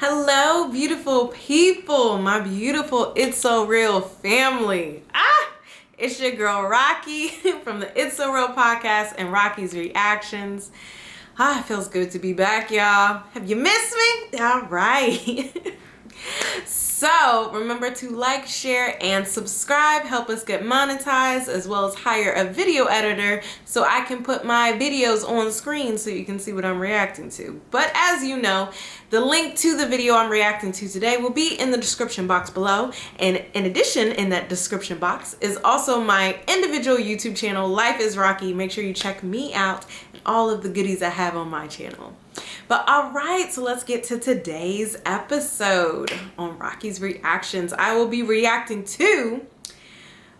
Hello, beautiful people, my beautiful It's So Real family. It's your girl Rocqi from the It's So Real podcast and Rocqi's Reactions. It feels good to be back, y'all. Have you missed me? All right. So remember to like, share, and subscribe. Help us get monetized, as well as hire a video editor so I can put my videos on screen so you can see what I'm reacting to. But as you know, the link to the video I'm reacting to today will be in the description box below. And in addition, in that description box is also my individual YouTube channel, LifeIsRocqi. Make sure you check me out and all of the goodies I have on my channel. But all right, so let's get to today's episode on Rocqi's Reactions. I will be reacting to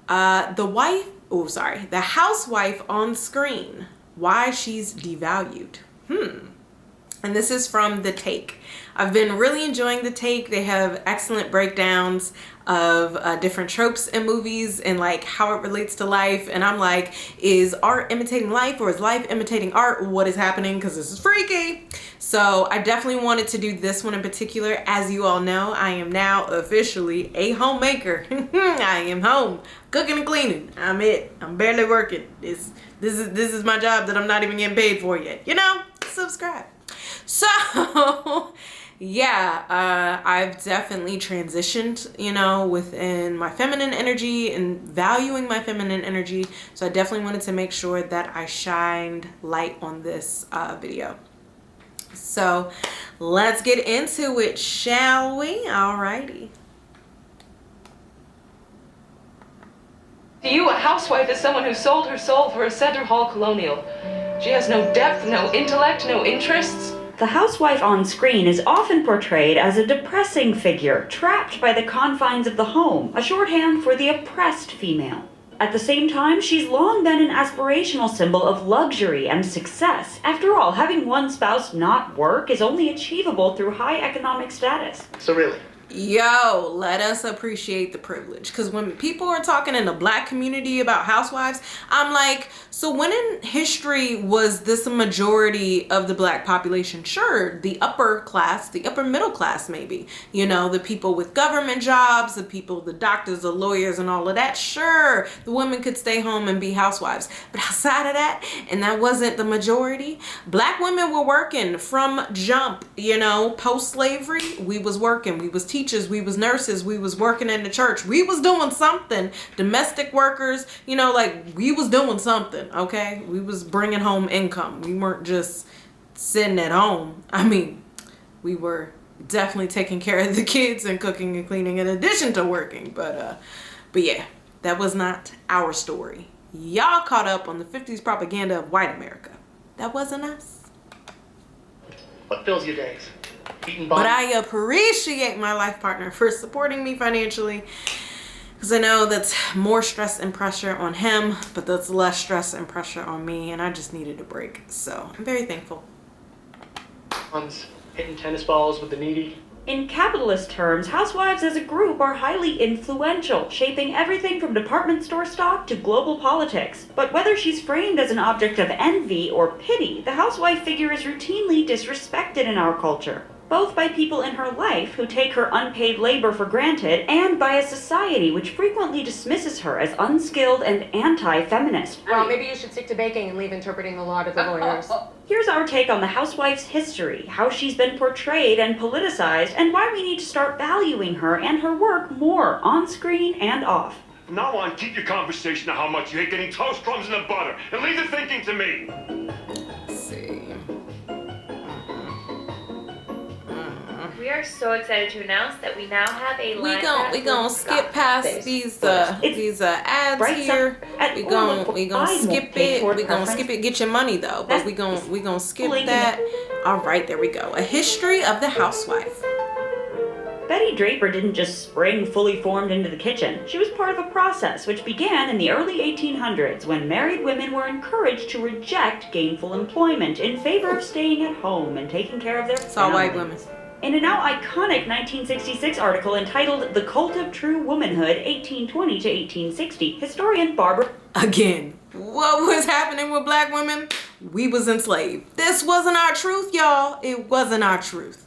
the housewife on screen, why she's devalued. And this is from The Take. I've been really enjoying The Take. They have excellent breakdowns of different tropes in movies and like how it relates to life. And I'm like, is art imitating life or is life imitating art? What is happening? Because this is freaky. So I definitely wanted to do this one in particular. As you all know, I am now officially a homemaker. I am home cooking and cleaning. I'm it. I'm barely working. This is my job that I'm not even getting paid for yet. You know, subscribe. So yeah, I've definitely transitioned, you know, within my feminine energy and valuing my feminine energy. So I definitely wanted to make sure that I shined light on this video. So let's get into it, shall we? Alrighty. To you, a housewife is someone who sold her soul for a Center Hall colonial. She has no depth, no intellect, no interests. The housewife on screen is often portrayed as a depressing figure, trapped by the confines of the home, a shorthand for the oppressed female. At the same time, she's long been an aspirational symbol of luxury and success. After all, having one spouse not work is only achievable through high economic status. So really? Yo, let us appreciate the privilege, because when people are talking in the black community about housewives, I'm like, so when in history was this a majority of the black population? Sure, the upper class, the upper middle class, maybe, you know, the people with government jobs, the people, the doctors, the lawyers, and all of that. Sure, the women could stay home and be housewives, but outside of that, and that wasn't the majority, black women were working from jump, you know, post-slavery. We was working, we was teachers, we was nurses, we was working in the church, we was doing something. Domestic workers, you know, like we was doing something. Okay, we was bringing home income. We weren't just sitting at home. I mean, we were definitely taking care of the kids and cooking and cleaning in addition to working. But yeah, that was not our story. Y'all caught up on the 50s propaganda of white America. That wasn't us. What fills your days? But I appreciate my life partner for supporting me financially, because I know that's more stress and pressure on him, but that's less stress and pressure on me, and I just needed a break. So I'm very thankful. Hitting tennis balls with the needy. In capitalist terms, housewives as a group are highly influential, shaping everything from department store stock to global politics. But whether she's framed as an object of envy or pity, the housewife figure is routinely disrespected in our culture, both by people in her life who take her unpaid labor for granted, and by a society which frequently dismisses her as unskilled and anti-feminist. Well, maybe you should stick to baking and leave interpreting the law to the lawyers. Here's our take on the housewife's history, how she's been portrayed and politicized, and why we need to start valuing her and her work more on screen and off. From now on, keep your conversation to how much you hate getting toast crumbs in the butter, and leave the thinking to me. Let's see. We are so excited to announce that we now have a We gonna skip past these ads here. We gonna skip it. We gonna skip it. Get your money though, but we gonna skip that. All right, there we go. A history of the housewife. Betty Draper didn't just spring fully formed into the kitchen. She was part of a process which began in the early 1800s when married women were encouraged to reject gainful employment in favor of staying at home and taking care of their families. It's all white women. In a now iconic 1966 article entitled The Cult of True Womanhood, 1820 to 1860, historian Barbara... Again, what was happening with black women? We was enslaved. This wasn't our truth, y'all. It wasn't our truth.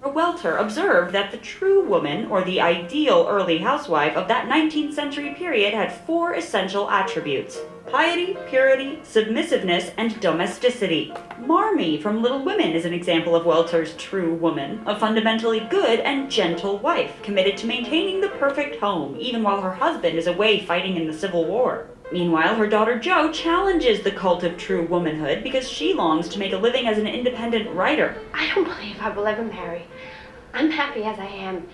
Welter observed that the true woman, or the ideal early housewife of that 19th century period, had 4 essential attributes: piety, purity, submissiveness, and domesticity. Marmee from Little Women is an example of Welter's true woman, a fundamentally good and gentle wife, committed to maintaining the perfect home, even while her husband is away fighting in the Civil War. Meanwhile, her daughter Jo challenges the cult of true womanhood because she longs to make a living as an independent writer. I don't believe I will ever marry. I'm happy as I am.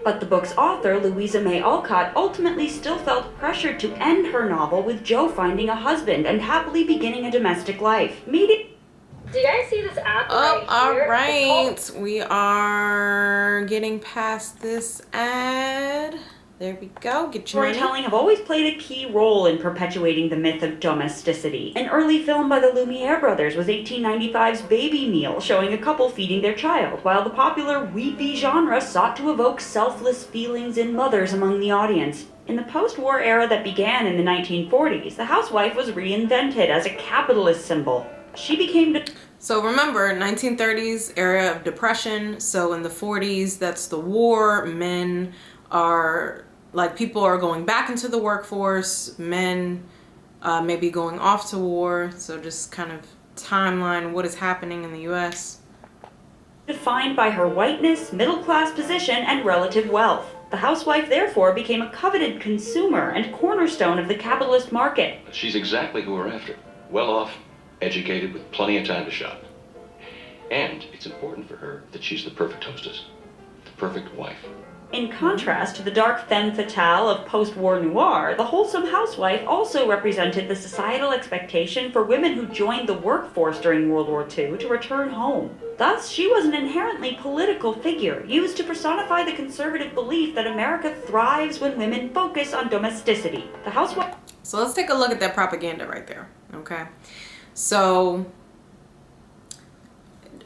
But the book's author, Louisa May Alcott, ultimately still felt pressured to end her novel with Jo finding a husband and happily beginning a domestic life. Do you guys see this app right here? Alright, we are getting past this ad. There we go. Get your money. Storytelling have always played a key role in perpetuating the myth of domesticity. An early film by the Lumiere brothers was 1895's Baby Meal, showing a couple feeding their child, while the popular weepy genre sought to evoke selfless feelings in mothers among the audience. In the post-war era that began in the 1940s, the housewife was reinvented as a capitalist symbol. She became So remember, 1930s era of depression. So in the 40s, that's the war. Men are... like, people are going back into the workforce, men maybe going off to war. So just kind of timeline, what is happening in the U.S. defined by her whiteness, middle-class position, and relative wealth. The housewife, therefore, became a coveted consumer and cornerstone of the capitalist market. She's exactly who we're after. Well-off, educated, with plenty of time to shop. And it's important for her that she's the perfect hostess, the perfect wife. In contrast to the dark femme fatale of post-war noir, the wholesome housewife also represented the societal expectation for women who joined the workforce during World War II to return home. Thus, she was an inherently political figure, used to personify the conservative belief that America thrives when women focus on domesticity. The housewife... So let's take a look at that propaganda right there, okay? So,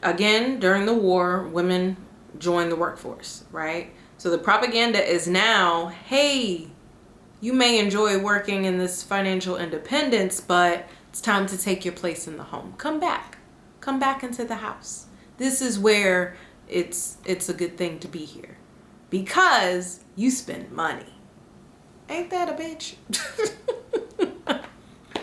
again, during the war, women joined the workforce, right? So the propaganda is now, hey, you may enjoy working in this financial independence, but it's time to take your place in the home. Come back. Come back into the house. This is where it's a good thing to be here. Because you spend money. Ain't that a bitch?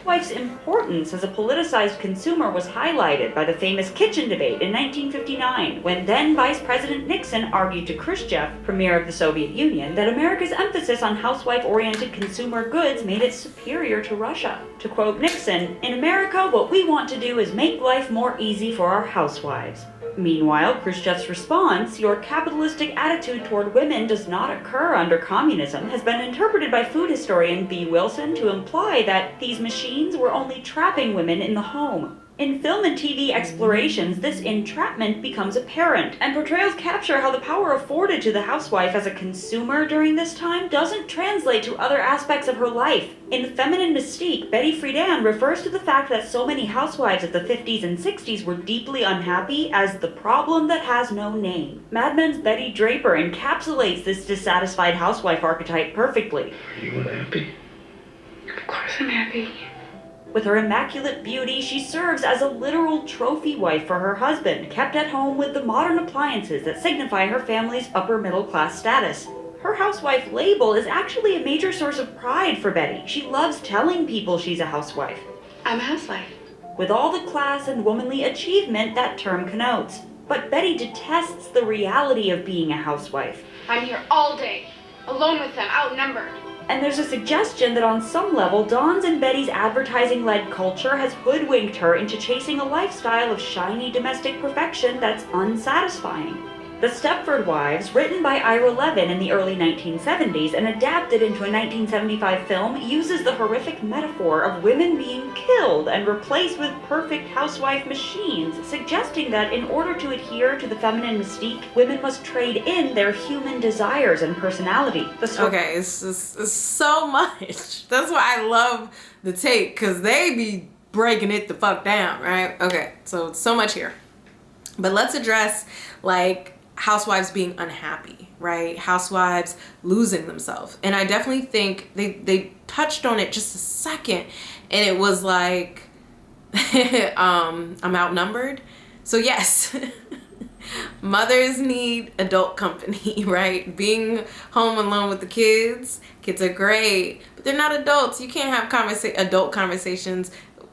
Wife's importance as a politicized consumer was highlighted by the famous kitchen debate in 1959, when then Vice President Nixon argued to Khrushchev, premier of the Soviet Union, that America's emphasis on housewife-oriented consumer goods made it superior to Russia. To quote Nixon, "In America, what we want to do is make life more easy for our housewives." Meanwhile, Khrushchev's response, "Your capitalistic attitude toward women does not occur under communism," has been interpreted by food historian B. Wilson to imply that these machines were only trapping women in the home. In film and TV explorations, this entrapment becomes apparent, and portrayals capture how the power afforded to the housewife as a consumer during this time doesn't translate to other aspects of her life. In The Feminine Mystique, Betty Friedan refers to the fact that so many housewives of the 50s and 60s were deeply unhappy as the problem that has no name. Mad Men's Betty Draper encapsulates this dissatisfied housewife archetype perfectly. Are you unhappy? Of course I'm happy. With her immaculate beauty, she serves as a literal trophy wife for her husband, kept at home with the modern appliances that signify her family's upper middle class status. Her housewife label is actually a major source of pride for Betty. She loves telling people she's a housewife. I'm a housewife. With all the class and womanly achievement that term connotes. But Betty detests the reality of being a housewife. I'm here all day, alone with them, outnumbered. And there's a suggestion that on some level, Dawn's and Betty's advertising-led culture has hoodwinked her into chasing a lifestyle of shiny domestic perfection that's unsatisfying. The Stepford Wives, written by Ira Levin in the early 1970s and adapted into a 1975 film, uses the horrific metaphor of women being killed and replaced with perfect housewife machines, suggesting that in order to adhere to the feminine mystique, women must trade in their human desires and personality. Okay, it's so much. That's why I love the take, because they be breaking it the fuck down, right? Okay, so so much here. But let's address, like, housewives being unhappy, right? Housewives losing themselves. And I definitely think they touched on it just a second, and it was like, I'm outnumbered. So yes, Mothers need adult company, right? Being home alone with the kids are great, but they're not adults. You can't have adult conversations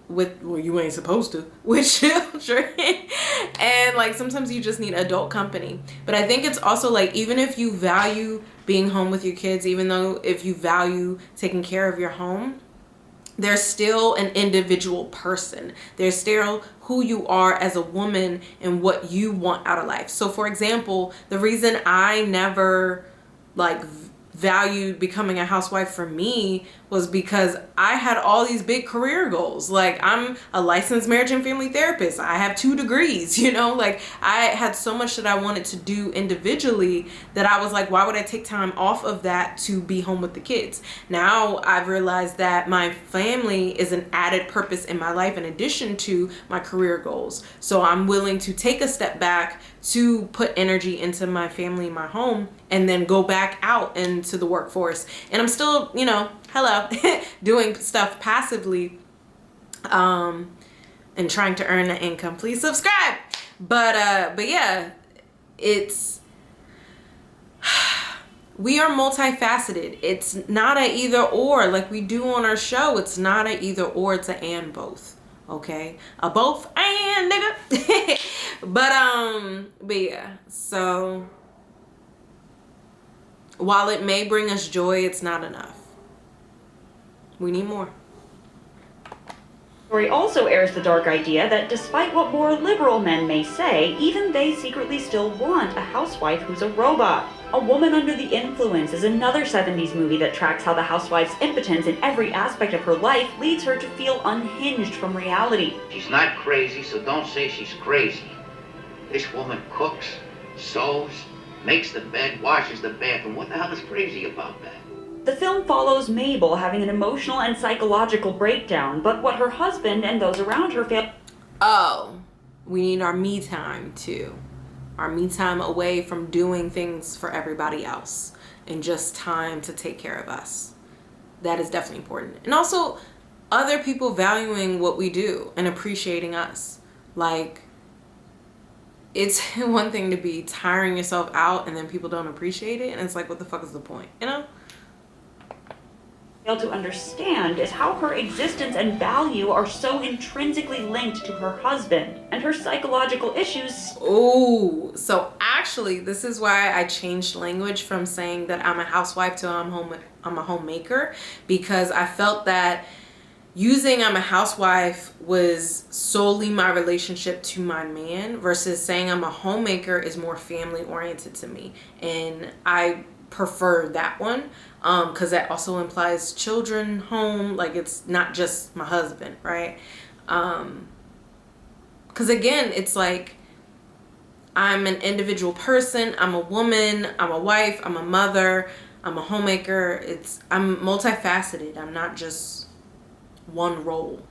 with, well, you ain't supposed to, with children. And like sometimes you just need adult company. But I think it's also like, even if you value being home with your kids, even though if you value taking care of your home, there's still an individual person. There's still who you are as a woman and what you want out of life. So for example, the reason I never like valued becoming a housewife for me was because I had all these big career goals. Like, I'm a licensed marriage and family therapist. I have 2 degrees, you know, like I had so much that I wanted to do individually that I was like, why would I take time off of that to be home with the kids? Now I've realized that my family is an added purpose in my life in addition to my career goals. So I'm willing to take a step back to put energy into my family, my home, and then go back out into the workforce. And I'm still, you know, doing stuff passively, and trying to earn the income. Please subscribe. But yeah, we are multifaceted. It's not a either or like we do on our show. It's not a either or, it's a and both. Okay, a both and nigga. but yeah, so while it may bring us joy, it's not enough. We need more. Story also airs the dark idea that despite what more liberal men may say, even they secretly still want a housewife who's a robot. A Woman Under the Influence is another 70s movie that tracks how the housewife's impotence in every aspect of her life leads her to feel unhinged from reality. She's not crazy, so don't say she's crazy. This woman cooks, sews, makes the bed, washes the bathroom. What the hell is crazy about that? The film follows Mabel having an emotional and psychological breakdown, but what her husband and those around her fail. Oh, we need our me time too. Our me time away from doing things for everybody else and just time to take care of us. That is definitely important. And also other people valuing what we do and appreciating us. Like, it's one thing to be tiring yourself out and then people don't appreciate it. And it's like, what the fuck is the point? You know? Fail to understand is how her existence and value are so intrinsically linked to her husband and her psychological issues. Oh, so actually this is why I changed language from saying that I'm a housewife to I'm a homemaker, because I felt that using I'm a housewife was solely my relationship to my man versus saying I'm a homemaker is more family oriented to me, and I prefer that one because that also implies children, home, like it's not just my husband, right? Because again, it's like I'm an individual person, I'm a woman, I'm a wife, I'm a mother, I'm a homemaker. I'm multifaceted. I'm not just one role.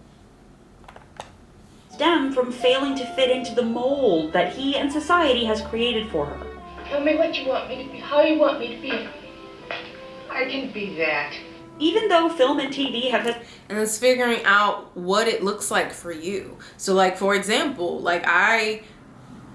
Stem from failing to fit into the mold that he and society has created for her. Tell me what you want me to be, how you want me to be. I can be that. Even though film and TV have... And it's figuring out what it looks like for you. So like, for example, like I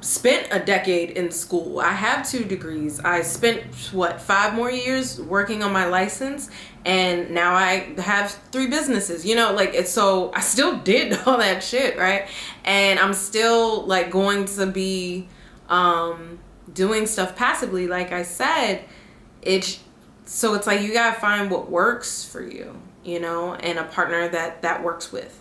spent a decade in school. I have 2 degrees. I spent, 5 more years working on my license. And now I have 3 businesses, you know, like it's, so I still did all that shit, right? And I'm still like going to be doing stuff passively. Like I said, so it's like you gotta find what works for you, you know, and a partner that works with.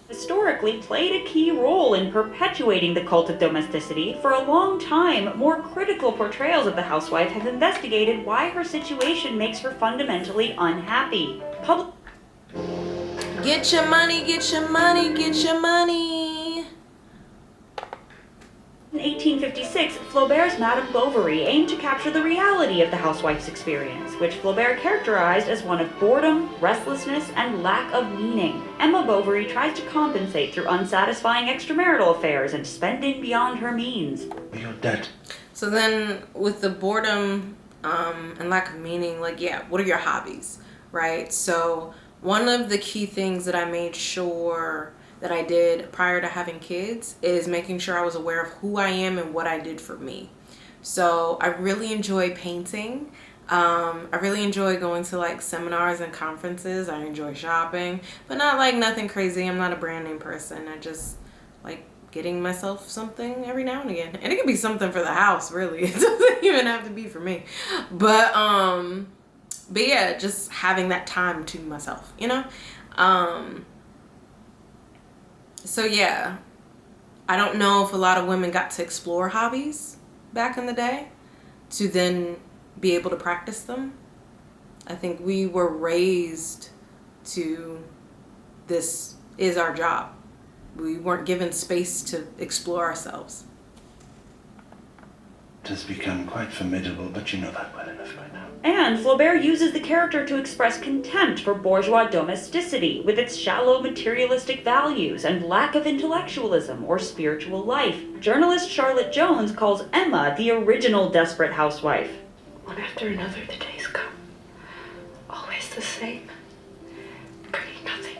Historically played a key role in perpetuating the cult of domesticity. For a long time, more critical portrayals of the housewife have investigated why her situation makes her fundamentally unhappy. Get your money, get your money, get your money. In 1856, Flaubert's Madame Bovary aimed to capture the reality of the housewife's experience, which Flaubert characterized as one of boredom, restlessness, and lack of meaning. Emma Bovary tries to compensate through unsatisfying extramarital affairs and spending beyond her means. You're dead. So then with the boredom and lack of meaning, like, yeah, what are your hobbies, right? So one of the key things that I made sure that I did prior to having kids is making sure I was aware of who I am and what I did for me. So I really enjoy painting. I really enjoy going to like seminars and conferences. I enjoy shopping, but not like nothing crazy. I'm not a brand name person. I just like getting myself something every now and again. And it can be something for the house, really. It doesn't even have to be for me. But yeah, just having that time to myself, you know? So yeah, I don't know if a lot of women got to explore hobbies back in the day to then be able to practice them. I think we were raised to, this is our job. We weren't given space to explore ourselves. It has become quite formidable, but you know that well enough by now. And Flaubert uses the character to express contempt for bourgeois domesticity, with its shallow materialistic values and lack of intellectualism or spiritual life. Journalist Charlotte Jones calls Emma the original desperate housewife. One after another, the days come. Always the same. Bringing nothing.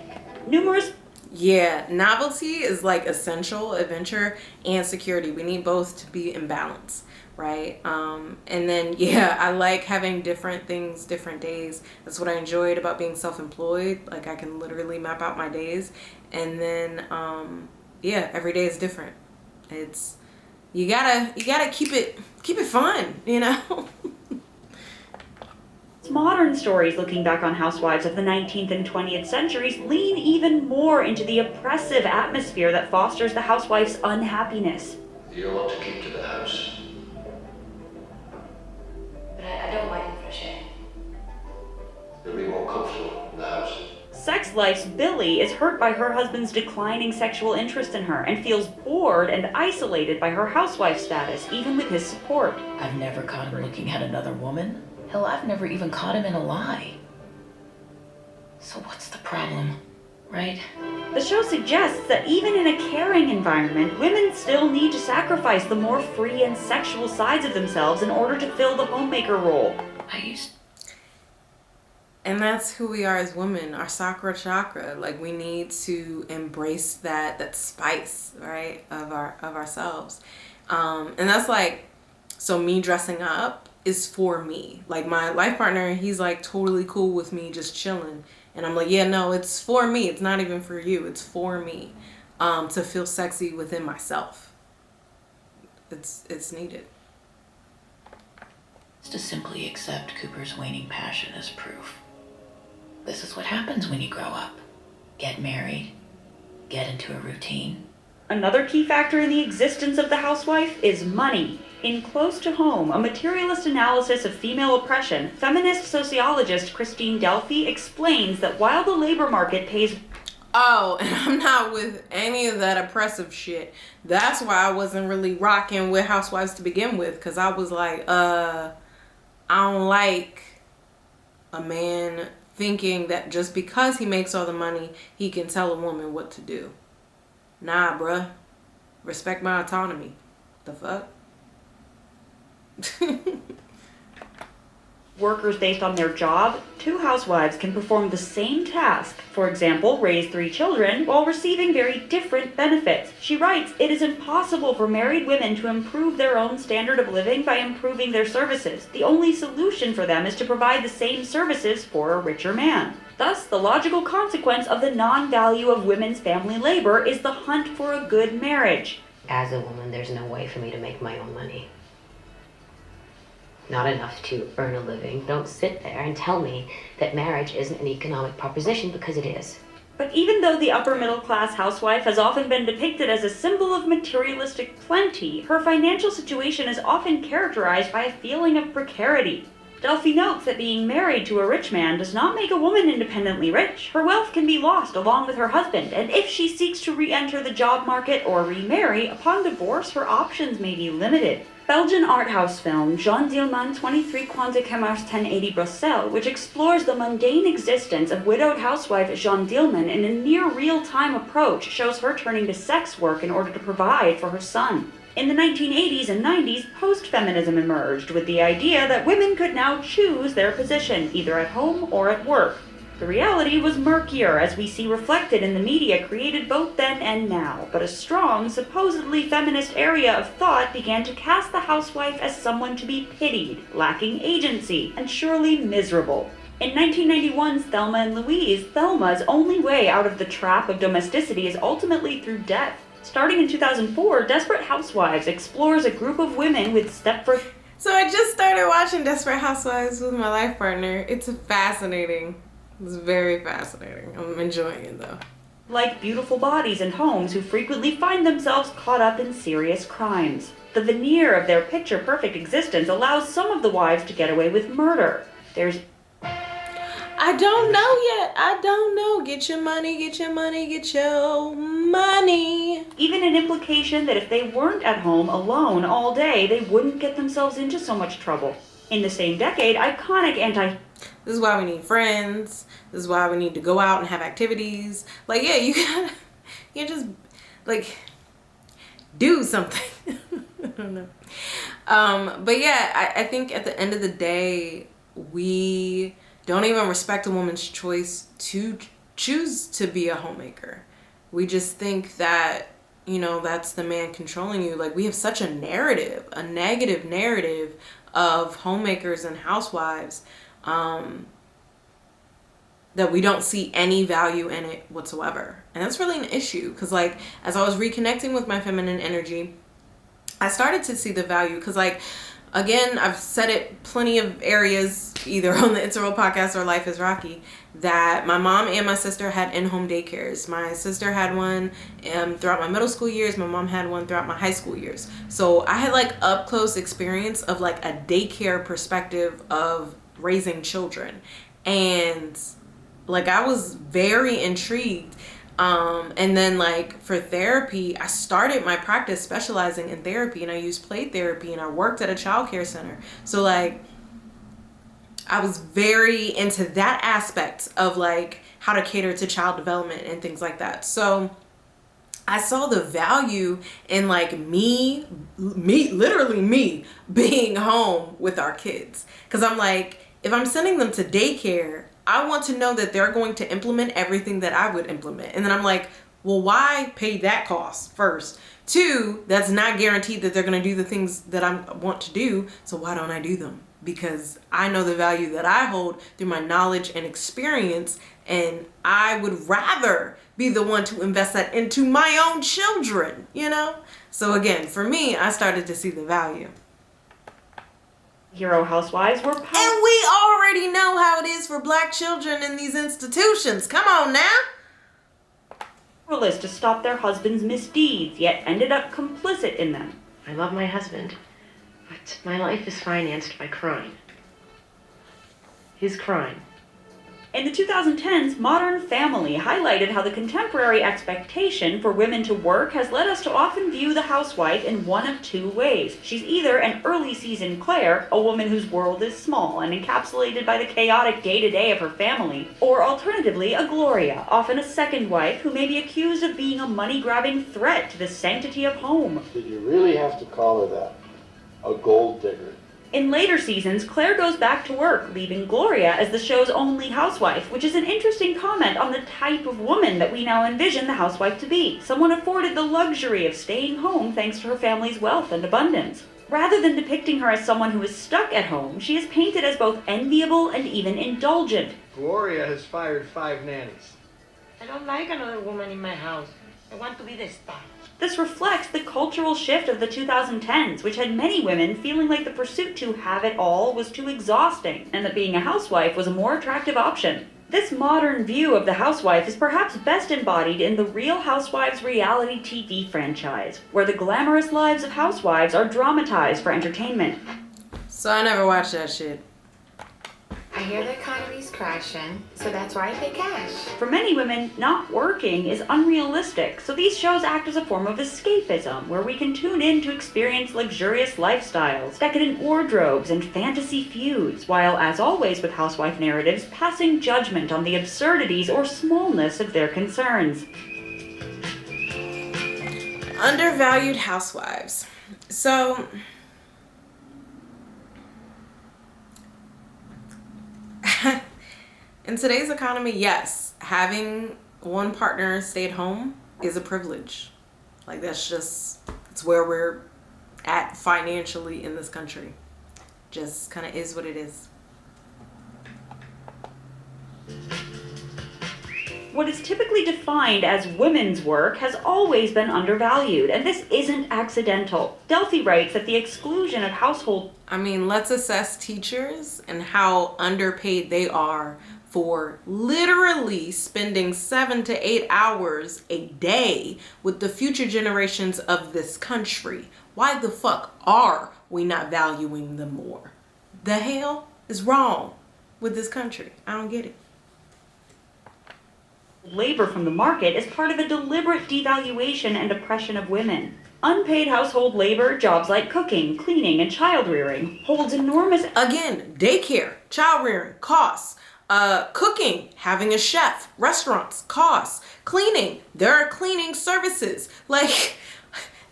Numerous... Yeah, novelty is like essential, adventure and security. We need both to be in balance, right? And then, yeah, I like having different things, different days. That's what I enjoyed about being self-employed. Like I can literally map out my days. And then, yeah, every day is different. It's, you gotta keep it fun, you know? Modern stories looking back on housewives of the 19th and 20th centuries lean even more into the oppressive atmosphere that fosters the housewife's unhappiness. You want to keep to the house. But I don't like the fresh air. You'll be more comfortable in the house. Sex Life's Billy is hurt by her husband's declining sexual interest in her and feels bored and isolated by her housewife status, even with his support. I've never caught him looking at another woman. Hell, I've never even caught him in a lie. So what's the problem, right? The show suggests that even in a caring environment, women still need to sacrifice the more free and sexual sides of themselves in order to fill the homemaker role. And that's who we are as women, our sakura chakra. Like we need to embrace that spice, right, of ourselves. And that's like, so me dressing up is for me. Like my life partner, he's like totally cool with me just chilling. And I'm like, yeah, no, it's for me. It's not even for you. It's for me to feel sexy within myself. It's needed. To simply accept Cooper's waning passion as proof. This is what happens when you grow up. Get married, get into a routine. Another key factor in the existence of the housewife is money. In Close to Home, a materialist analysis of female oppression, feminist sociologist Christine Delphi explains that while the labor market pays... Oh, and I'm not with any of that oppressive shit. That's why I wasn't really rocking with Housewives to begin with, because I was like, I don't like a man thinking that just because he makes all the money, he can tell a woman what to do. Nah, bruh. Respect my autonomy. The fuck? Workers based on their job, two housewives can perform the same task. For example, raise 3 children while receiving very different benefits. She writes, it is impossible for married women to improve their own standard of living by improving their services. The only solution for them is to provide the same services for a richer man. Thus, the logical consequence of the non-value of women's family labor is the hunt for a good marriage. As a woman, there's no way for me to make my own money. Not enough to earn a living. Don't sit there and tell me that marriage isn't an economic proposition, because it is. But even though the upper middle class housewife has often been depicted as a symbol of materialistic plenty, her financial situation is often characterized by a feeling of precarity. Delphi notes that being married to a rich man does not make a woman independently rich. Her wealth can be lost along with her husband, and if she seeks to re-enter the job market or remarry, upon divorce her options may be limited. Belgian art house film Jean Dielman 23 Quantic Hemmers 1080 Bruxelles, which explores the mundane existence of widowed housewife Jean Dielman in a near real-time approach, shows her turning to sex work in order to provide for her son. In the 1980s and 90s, post-feminism emerged with the idea that women could now choose their position, either at home or at work. The reality was murkier, as we see reflected in the media created both then and now, but a strong, supposedly feminist area of thought began to cast the housewife as someone to be pitied, lacking agency, and surely miserable. In 1991's Thelma and Louise, Thelma's only way out of the trap of domesticity is ultimately through death. Starting in 2004, Desperate Housewives explores a group of women with So I just started watching Desperate Housewives with my life partner. It's fascinating. It's very fascinating. I'm enjoying it though. Like beautiful bodies and homes who frequently find themselves caught up in serious crimes. The veneer of their picture-perfect existence allows some of the wives to get away with murder. I don't know yet. I don't know. Get your money, get your money, get your money. Even an implication that if they weren't at home alone all day, they wouldn't get themselves into so much trouble. In the same decade, iconic This is why we need friends. This is why we need to go out and have activities. Like, yeah, you can't just, like, do something. I don't know. But yeah, I think at the end of the day, we don't even respect a woman's choice to choose to be a homemaker. We just think that, you know, that's the man controlling you. Like, we have such a narrative, a negative narrative of homemakers and housewives, that we don't see any value in it whatsoever. And that's really an issue, because, like, as I was reconnecting with my feminine energy, I started to see the value, because, like, again, I've said it plenty of areas, either on the It's a Real podcast or Life is Rocqi, that my mom and my sister had in-home daycares. My sister had one throughout my middle school years. My mom had one throughout my high school years. So I had like up close experience of like a daycare perspective of raising children. And like I was very intrigued. And then like for therapy, I started my practice specializing in therapy, and I used play therapy, and I worked at a childcare center. So like I was very into that aspect of like how to cater to child development and things like that. So I saw the value in like me literally me being home with our kids. Cause I'm like, if I'm sending them to daycare, I want to know that they're going to implement everything that I would implement. And then I'm like, well, why pay that cost first? Two, that's not guaranteed that they're going to do the things that I want to do. So why don't I do them? Because I know the value that I hold through my knowledge and experience. And I would rather be the one to invest that into my own children, you know? So again, for me, I started to see the value. Hero housewives were and we already know how it is for black children in these institutions. Come on now. Powerless to stop their husbands' misdeeds, yet ended up complicit in them. I love my husband, but my life is financed by crime. His crime. In the 2010s, Modern Family highlighted how the contemporary expectation for women to work has led us to often view the housewife in one of two ways. She's either an early season Claire, a woman whose world is small and encapsulated by the chaotic day-to-day of her family, or alternatively a Gloria, often a second wife who may be accused of being a money-grabbing threat to the sanctity of home. Did you really have to call her that? A gold digger? In later seasons, Claire goes back to work, leaving Gloria as the show's only housewife, which is an interesting comment on the type of woman that we now envision the housewife to be, someone afforded the luxury of staying home thanks to her family's wealth and abundance. Rather than depicting her as someone who is stuck at home, she is painted as both enviable and even indulgent. Gloria has fired 5 nannies. I don't like another woman in my house. I want to be the star. This reflects the cultural shift of the 2010s, which had many women feeling like the pursuit to have it all was too exhausting, and that being a housewife was a more attractive option. This modern view of the housewife is perhaps best embodied in the Real Housewives reality TV franchise, where the glamorous lives of housewives are dramatized for entertainment. So I never watched that shit. I hear the economy's crashing, so that's why I pay cash. For many women, not working is unrealistic, so these shows act as a form of escapism, where we can tune in to experience luxurious lifestyles, decadent wardrobes, and fantasy feuds, while, as always with housewife narratives, passing judgment on the absurdities or smallness of their concerns. Undervalued housewives. So In today's economy, yes, having one partner stay at home is a privilege. Like, it's where we're at financially in this country. Just kind of is what it is. What is typically defined as women's work has always been undervalued, and this isn't accidental. Delphi writes that the exclusion of household... let's assess teachers and how underpaid they are for literally spending 7 to 8 hours a day with the future generations of this country. Why the fuck are we not valuing them more? The hell is wrong with this country? I don't get it. Labor from the market is part of a deliberate devaluation and oppression of women. Unpaid household labor, jobs like cooking, cleaning, and child rearing, holds enormous... Again, daycare, child rearing, costs. Cooking, having a chef, restaurants, costs. Cleaning, there are cleaning services. Like,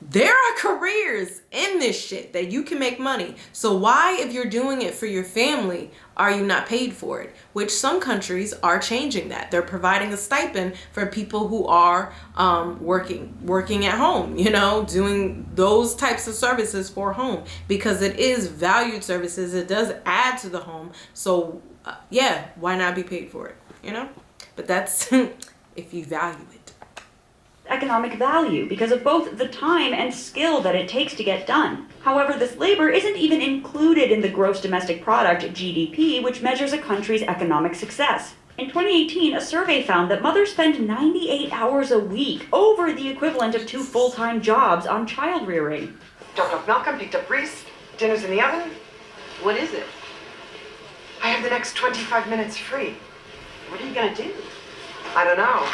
there are careers in this shit that you can make money. So why, if you're doing it for your family, are you not paid for it? Which some countries are changing that. They're providing a stipend for people who are working at home, doing those types of services for home, because it is valued services. It does add to the home. So yeah, why not be paid for it, But that's if you value it. Economic value because of both the time and skill that it takes to get done. However, this labor isn't even included in the gross domestic product, GDP, which measures a country's economic success. In 2018, a survey found that mothers spend 98 hours a week, over the equivalent of 2 full-time jobs, on child rearing. Dropped off Malcolm, picked up Reese, dinner's in the oven. What is it? I have the next 25 minutes free. What are you gonna do? I don't know.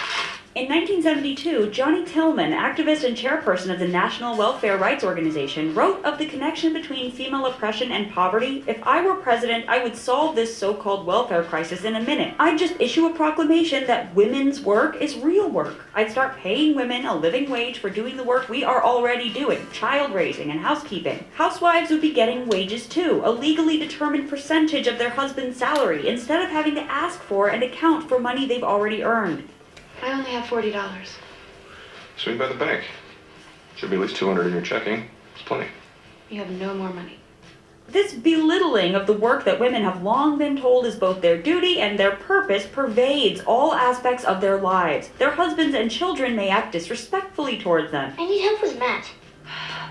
In 1972, Johnny Tillman, activist and chairperson of the National Welfare Rights Organization, wrote of the connection between female oppression and poverty. If I were president, I would solve this so-called welfare crisis in a minute. I'd just issue a proclamation that women's work is real work. I'd start paying women a living wage for doing the work we are already doing, child raising and housekeeping. Housewives would be getting wages too, a legally determined percentage of their husband's salary, instead of having to ask for and account for money they've already earned. I only have $40. Swing by the bank. Should be at least $200 in your checking. It's plenty. You have no more money. This belittling of the work that women have long been told is both their duty and their purpose pervades all aspects of their lives. Their husbands and children may act disrespectfully towards them. I need help with math.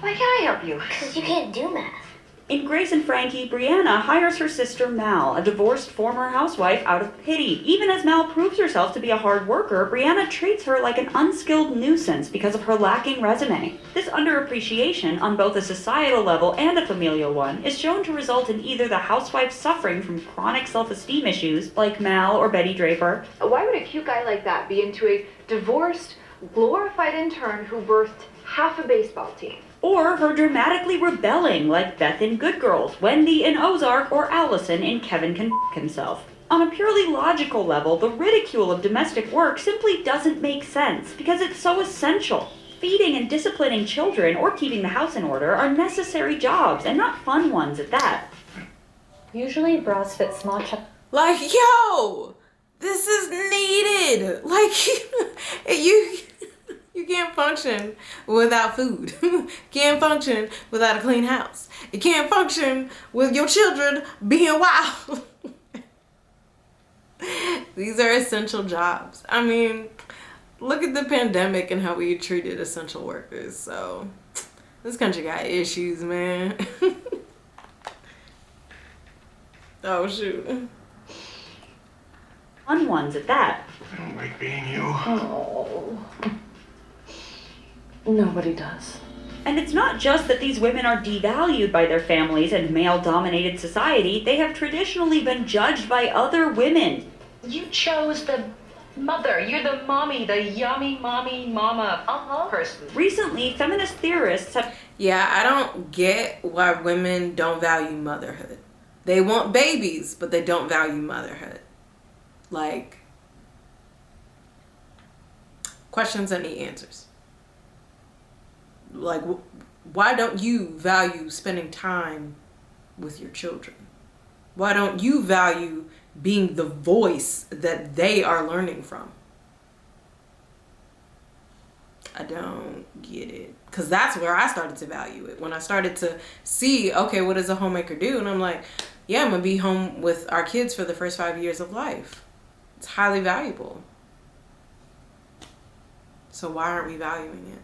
Why can't I help you? Because you can't do math. In Grace and Frankie, Brianna hires her sister Mal, a divorced former housewife, out of pity. Even as Mal proves herself to be a hard worker, Brianna treats her like an unskilled nuisance because of her lacking resume. This underappreciation, on both a societal level and a familial one, is shown to result in either the housewife suffering from chronic self-esteem issues, like Mal or Betty Draper. Why would a cute guy like that be into a divorced, glorified intern who birthed half a baseball team? Or her dramatically rebelling, like Beth in Good Girls, Wendy in Ozark, or Allison in Kevin Can F*** Himself. On a purely logical level, the ridicule of domestic work simply doesn't make sense because it's so essential. Feeding and disciplining children or keeping the house in order are necessary jobs, and not fun ones at that. Usually bras fit small Like, yo, this is needed. Like, you can't function without food. Can't function without a clean house. You can't function with your children being wild. These are essential jobs. I mean, look at the pandemic and how we treated essential workers. So this country got issues, man. Oh, shoot. Fun ones at that. I don't like being you. Oh. Nobody does. And it's not just that these women are devalued by their families and male-dominated society. They have traditionally been judged by other women. You chose the mother. You're the mommy, the yummy mommy mama person. Recently, feminist theorists have... Yeah, I don't get why women don't value motherhood. They want babies, but they don't value motherhood. Like, questions that need answers. Like, why don't you value spending time with your children? Why don't you value being the voice that they are learning from. I don't get it. Because that's where I started to value it. When I started to see, okay, what does a homemaker do? And I'm like, yeah, I'm going to be home with our kids for the first 5 years of life. It's highly valuable. So why aren't we valuing it?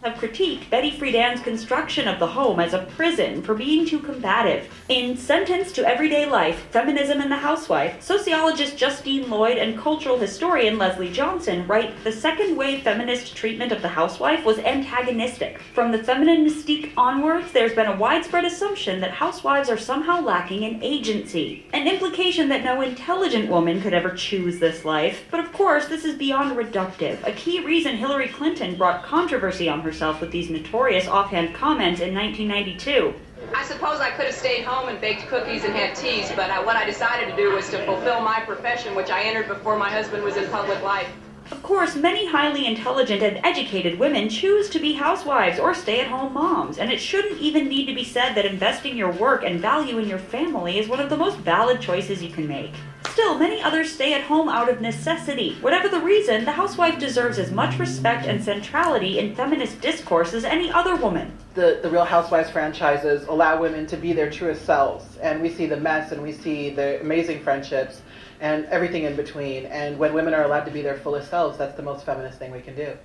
Have critiqued Betty Friedan's construction of the home as a prison for being too combative. In Sentence to Everyday Life, Feminism and the Housewife, sociologist Justine Lloyd and cultural historian Leslie Johnson write the second wave feminist treatment of the housewife was antagonistic. From the feminine mystique onwards, there's been a widespread assumption that housewives are somehow lacking in agency, an implication that no intelligent woman could ever choose this life. But of course, this is beyond reductive, a key reason Hillary Clinton brought controversy on herself with these notorious offhand comments in 1992. I suppose I could have stayed home and baked cookies and had teas, but what I decided to do was to fulfill my profession, which I entered before my husband was in public life. Of course, many highly intelligent and educated women choose to be housewives or stay-at-home moms, and it shouldn't even need to be said that investing your work and value in your family is one of the most valid choices you can make. Still, many others stay at home out of necessity. Whatever the reason, the housewife deserves as much respect and centrality in feminist discourse as any other woman. The Real Housewives franchises allow women to be their truest selves, and we see the mess and we see the amazing friendships and everything in between. And when women are allowed to be their fullest selves, that's the most feminist thing we can do.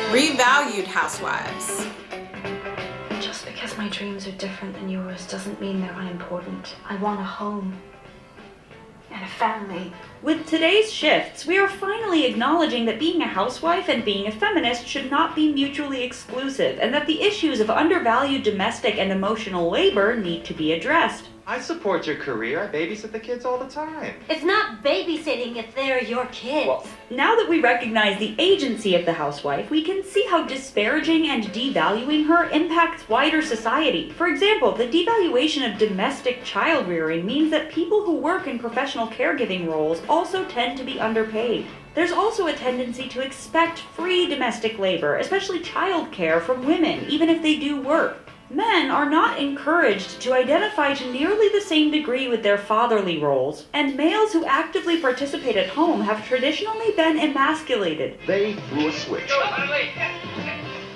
Revalued housewives. Just because my dreams are different than yours doesn't mean they're unimportant. I want a home and a family. With today's shifts, we are finally acknowledging that being a housewife and being a feminist should not be mutually exclusive, and that the issues of undervalued domestic and emotional labor need to be addressed. I support your career. I babysit the kids all the time. It's not babysitting if they're your kids. Well, now that we recognize the agency of the housewife, we can see how disparaging and devaluing her impacts wider society. For example, the devaluation of domestic child rearing means that people who work in professional caregiving roles also tend to be underpaid. There's also a tendency to expect free domestic labor, especially child care, from women, even if they do work. Men are not encouraged to identify to nearly the same degree with their fatherly roles, and males who actively participate at home have traditionally been emasculated. They threw a switch.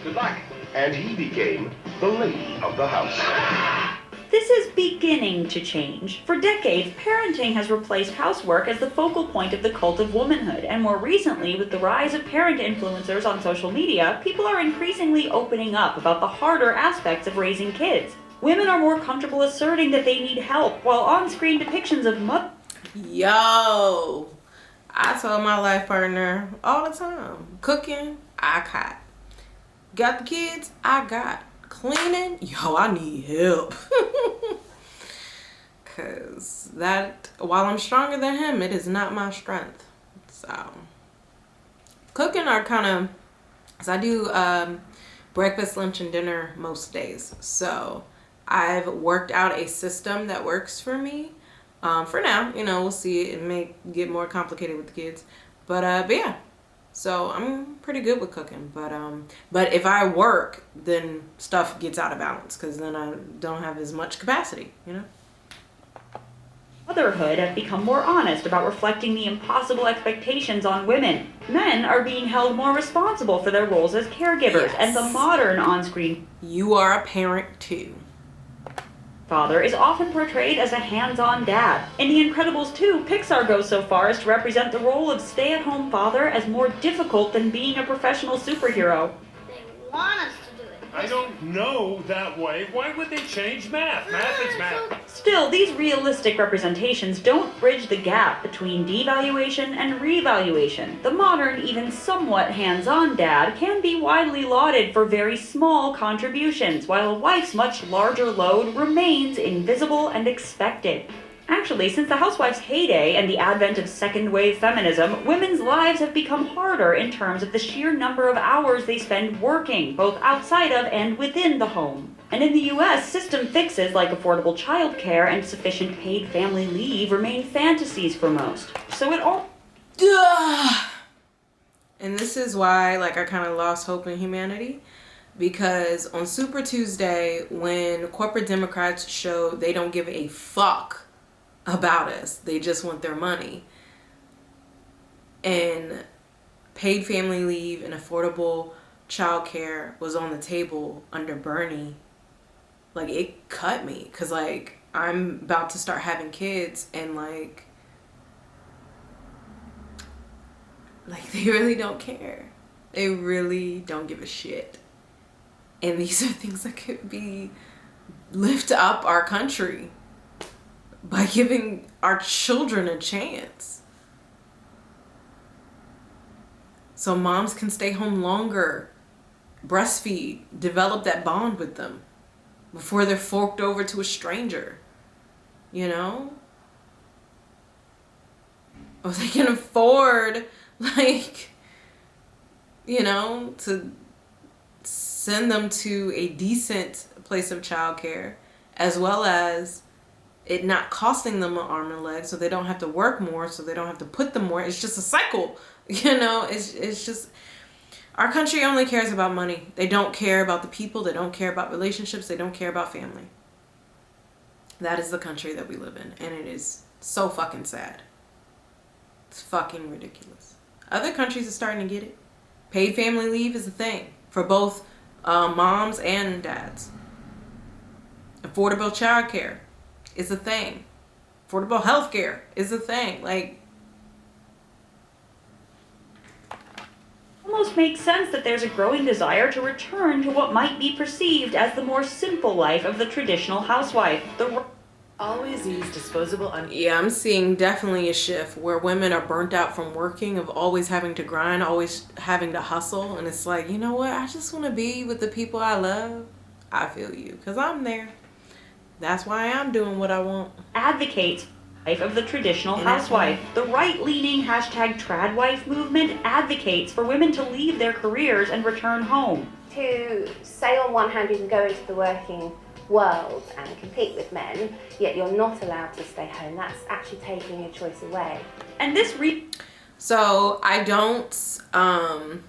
Good luck. And he became the lady of the house. This is beginning to change. For decades, parenting has replaced housework as the focal point of the cult of womanhood, and more recently, with the rise of parent influencers on social media, people are increasingly opening up about the harder aspects of raising kids. Women are more comfortable asserting that they need help, while on-screen depictions of Yo, I told my life partner all the time, cooking, I got. Got the kids, I got. Cleaning, yo, I need help. Cause that, while I'm stronger than him, it is not my strength. So cooking are kind of, cause I do breakfast, lunch, and dinner most days. So I've worked out a system that works for me. For now, you know, we'll see. It may get more complicated with the kids, but yeah. So I'm pretty good with cooking, but if I work, then stuff gets out of balance because then I don't have as much capacity, you know? Motherhood have become more honest about reflecting the impossible expectations on women. Men are being held more responsible for their roles as caregivers, yes. And the modern on-screen "you are a parent too" father is often portrayed as a hands-on dad. In The Incredibles 2, Pixar goes so far as to represent the role of stay-at-home father as more difficult than being a professional superhero. They want us to do it. I don't know that way. Why would they change math? Math is math. Still, these realistic representations don't bridge the gap between devaluation and revaluation. The modern, even somewhat hands-on dad can be widely lauded for very small contributions, while a wife's much larger load remains invisible and expected. Actually, since the housewife's heyday and the advent of second-wave feminism, women's lives have become harder in terms of the sheer number of hours they spend working, both outside of and within the home. And in the US, system fixes like affordable childcare and sufficient paid family leave remain fantasies for most. So it all... And this is why, like, I kind of lost hope in humanity. Because on Super Tuesday, when corporate Democrats show they don't give a fuck about us, they just want their money, and paid family leave and affordable childcare was on the table under Bernie, like, it cut me. Because, like, I'm about to start having kids, and like they really don't care. They really don't give a shit. And these are things that could be lift up our country by giving our children a chance. So moms can stay home longer, breastfeed, develop that bond with them before they're forked over to a stranger, you know? Or they can afford, like, you know, to send them to a decent place of childcare, as well as it not costing them an arm and a leg, so they don't have to work more, so they don't have to put them more. It's just a cycle, you know. It's just, our country only cares about money. They don't care about the people. They don't care about relationships. They don't care about family. That is the country that we live in, and it is so fucking sad. It's fucking ridiculous. Other countries are starting to get it. Paid family leave is a thing for both moms and dads. Affordable childcare is a thing. Affordable healthcare is a thing. Like, almost makes sense that there's a growing desire to return to what might be perceived as the more simple life of the traditional housewife. Always use disposable yeah, I'm seeing definitely a shift where women are burnt out from working, of always having to grind, always having to hustle. And it's like, you know what? I just want to be with the people I love. I feel you, because I'm there. That's why I'm doing what I want. Advocates life of the traditional housewife. The right-leaning #tradwife movement advocates for women to leave their careers and return home. To say on one hand you can go into the working world and compete with men, yet you're not allowed to stay home, that's actually taking your choice away. And this So I don't, I'm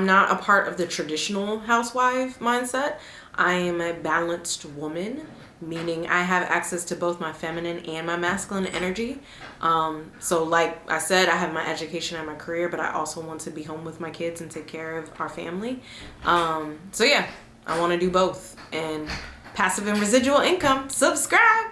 not a part of the traditional housewife mindset. I am a balanced woman, meaning I have access to both my feminine and my masculine energy. So like I said, I have my education and my career, but I also want to be home with my kids and take care of our family. So yeah, I want to do both. And passive and residual income, subscribe.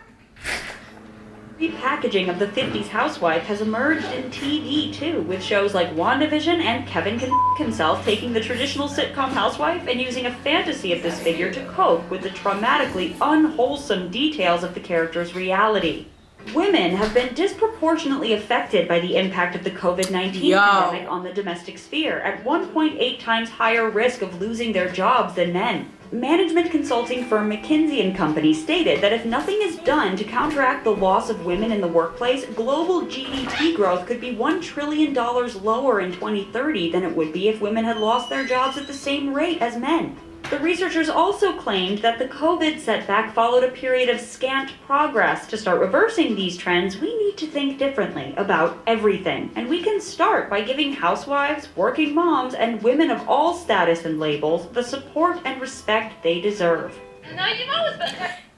Repackaging of the 50s housewife has emerged in TV too, with shows like WandaVision and Kevin Can himself taking the traditional sitcom housewife and using a fantasy of this figure to cope with the traumatically unwholesome details of the character's reality. Women have been disproportionately affected by the impact of the COVID-19 pandemic on the domestic sphere, at 1.8 times higher risk of losing their jobs than men. Management consulting firm McKinsey & Company stated that if nothing is done to counteract the loss of women in the workplace, global GDP growth could be $1 trillion lower in 2030 than it would be if women had lost their jobs at the same rate as men. The researchers also claimed that the COVID setback followed a period of scant progress. To start reversing these trends, we need to think differently about everything. And we can start by giving housewives, working moms, and women of all status and labels the support and respect they deserve.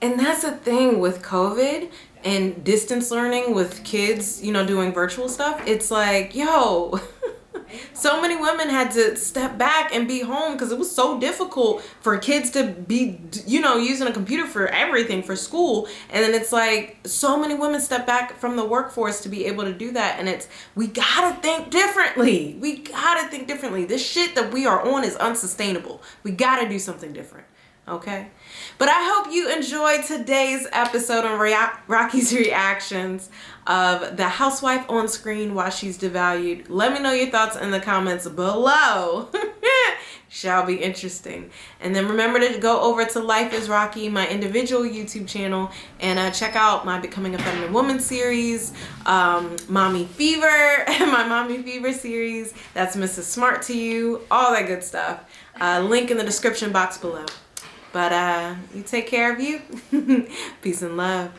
And that's the thing with COVID and distance learning with kids, you know, doing virtual stuff. It's like, yo, so many women had to step back and be home because it was so difficult for kids to be, you know, using a computer for everything for school. And then it's like so many women step back from the workforce to be able to do that. And it's, we gotta think differently. We gotta think differently. This shit that we are on is unsustainable. We gotta do something different. Okay? But I hope you enjoyed today's episode on Rocqi's reactions of the housewife on screen while she's devalued. Let me know your thoughts in the comments below. Shall be interesting. And then remember to go over to LifeIsRocqi, my individual YouTube channel, and check out my Becoming a Feminine Woman series, Mommy Fever, my Mommy Fever series. That's Mrs. Smart to You, all that good stuff. Link in the description box below. But you take care of you. Peace and love.